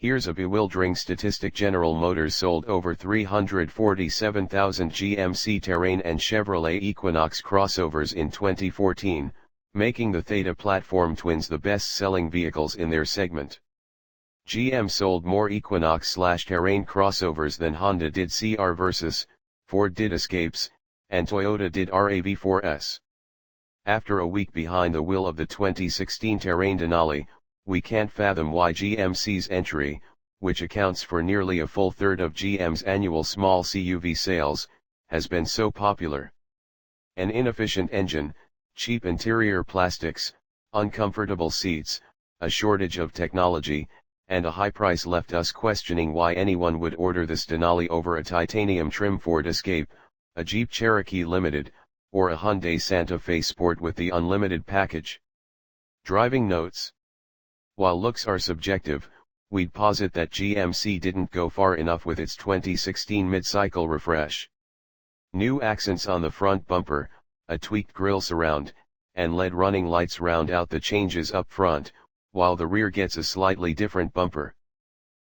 Here's a bewildering statistic: General Motors sold over 347,000 GMC Terrain and Chevrolet Equinox crossovers in 2014, making the Theta platform twins the best-selling vehicles in their segment. GM sold more Equinox/Terrain crossovers than Honda did CR Versys, Ford did Escapes, and Toyota did RAV4S. After a week behind the wheel of the 2016 Terrain Denali, we can't fathom why GMC's entry, which accounts for nearly a full third of GM's annual small CUV sales, has been so popular. An inefficient engine, cheap interior plastics, uncomfortable seats, a shortage of technology, and a high price left us questioning why anyone would order this Denali over a titanium trim Ford Escape, a Jeep Cherokee Limited, or a Hyundai Santa Fe Sport with the unlimited package. Driving notes. While looks are subjective, we'd posit that GMC didn't go far enough with its 2016 mid-cycle refresh. New accents on the front bumper, a tweaked grille surround, and LED running lights round out the changes up front, while the rear gets a slightly different bumper.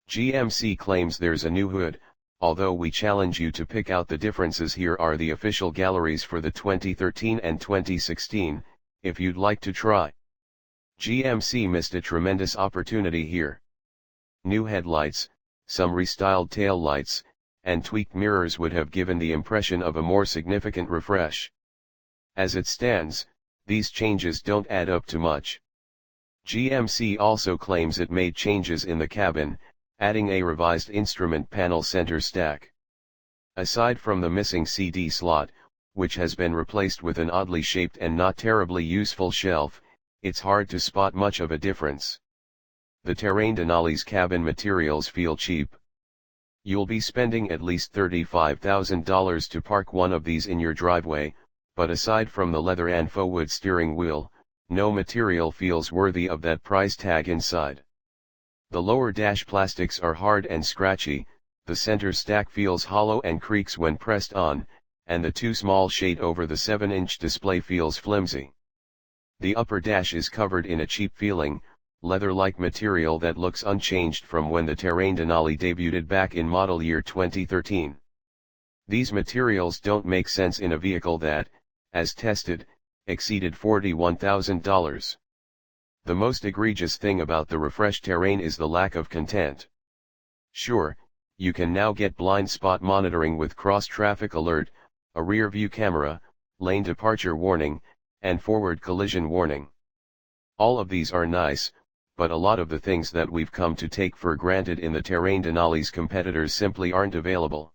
GMC claims there's a new hood, although we challenge you to pick out the differences. Here are the official galleries for the 2013 and 2016, if you'd like to try. GMC missed a tremendous opportunity here. New headlights, some restyled tail lights, and tweaked mirrors would have given the impression of a more significant refresh. As it stands, these changes don't add up to much. GMC also claims it made changes in the cabin, adding a revised instrument panel center stack. Aside from the missing CD slot, which has been replaced with an oddly shaped and not terribly useful shelf, it's hard to spot much of a difference. The Terrain Denali's cabin materials feel cheap. You'll be spending at least $35,000 to park one of these in your driveway, but aside from the leather and faux wood steering wheel, no material feels worthy of that price tag inside. The lower dash plastics are hard and scratchy, the center stack feels hollow and creaks when pressed on, and the too small shade over the 7-inch display feels flimsy. The upper dash is covered in a cheap-feeling, leather-like material that looks unchanged from when the Terrain Denali debuted back in model year 2013. These materials don't make sense in a vehicle that, as tested, exceeded $41,000. The most egregious thing about the refreshed Terrain is the lack of content. Sure, you can now get blind spot monitoring with cross-traffic alert, a rear-view camera, lane departure warning, and forward collision warning. All of these are nice, but a lot of the things that we've come to take for granted in the Terrain Denali's competitors simply aren't available.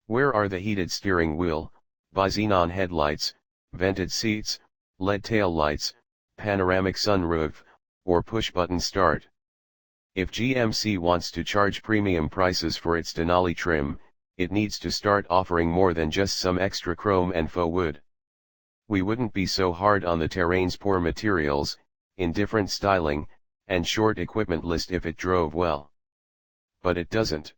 Where are the heated steering wheel, bi-xenon headlights, vented seats, LED tail lights, panoramic sunroof, or push-button start? If GMC wants to charge premium prices for its Denali trim, it needs to start offering more than just some extra chrome and faux wood. We wouldn't be so hard on the Terrain's poor materials, indifferent styling, and short equipment list if it drove well. But it doesn't.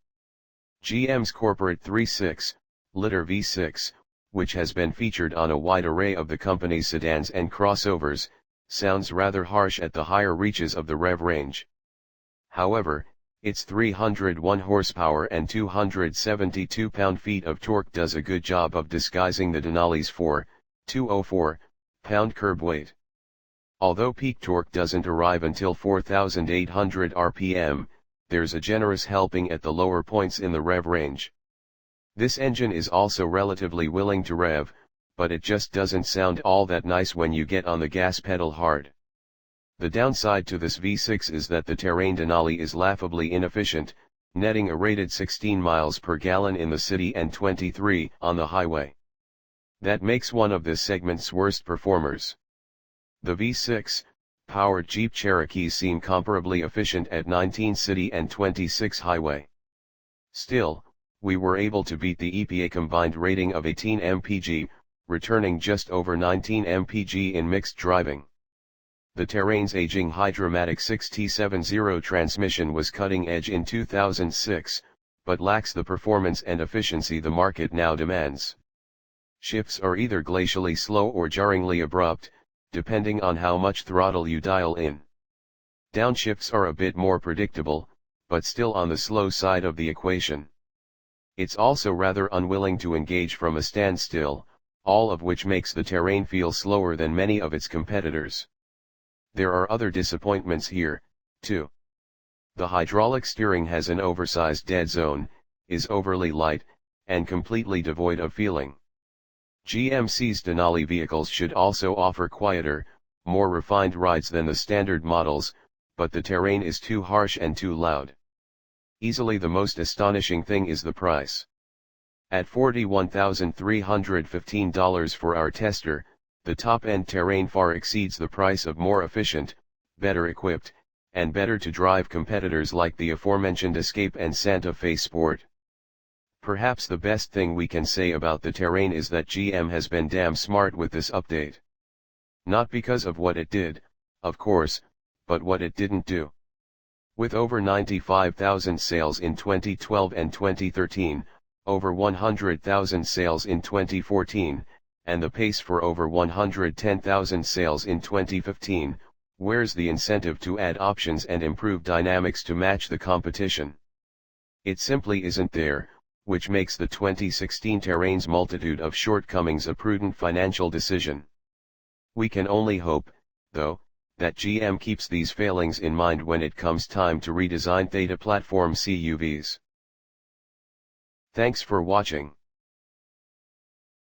GM's corporate 3.6-liter V6, which has been featured on a wide array of the company's sedans and crossovers, sounds rather harsh at the higher reaches of the rev range. However, its 301 horsepower and 272 pound-feet of torque does a good job of disguising the Denali's 204 pound curb weight. Although peak torque doesn't arrive until 4,800 RPM, there's a generous helping at the lower points in the rev range. This engine is also relatively willing to rev, but it just doesn't sound all that nice when you get on the gas pedal hard. The downside to this V6 is that the Terrain Denali is laughably inefficient, netting a rated 16 miles per gallon in the city and 23 on the highway. That makes one of this segment's worst performers. The V6 powered Jeep Cherokees seem comparably efficient at 19 city and 26 highway. Still, we were able to beat the EPA combined rating of 18 mpg, returning just over 19 mpg in mixed driving. The Terrain's aging Hydra-Matic 6T70 transmission was cutting edge in 2006, but lacks the performance and efficiency the market now demands. Shifts are either glacially slow or jarringly abrupt, depending on how much throttle you dial in. Downshifts are a bit more predictable, but still on the slow side of the equation. It's also rather unwilling to engage from a standstill, all of which makes the Terrain feel slower than many of its competitors. There are other disappointments here, too. The hydraulic steering has an oversized dead zone, is overly light, and completely devoid of feeling. GMC's Denali vehicles should also offer quieter, more refined rides than the standard models, but the Terrain is too harsh and too loud. Easily the most astonishing thing is the price. At $41,315 for our tester, the top-end Terrain far exceeds the price of more efficient, better equipped, and better to drive competitors like the aforementioned Escape and Santa Fe Sport. Perhaps the best thing we can say about the Terrain is that GM has been damn smart with this update. Not because of what it did, of course, but what it didn't do. With over 95,000 sales in 2012 and 2013, over 100,000 sales in 2014, and the pace for over 110,000 sales in 2015, where's the incentive to add options and improve dynamics to match the competition? It simply isn't there, which makes the 2016 Terrain's multitude of shortcomings a prudent financial decision. We can only hope, though, that GM keeps these failings in mind when it comes time to redesign Theta platform CUVs. Thanks for watching.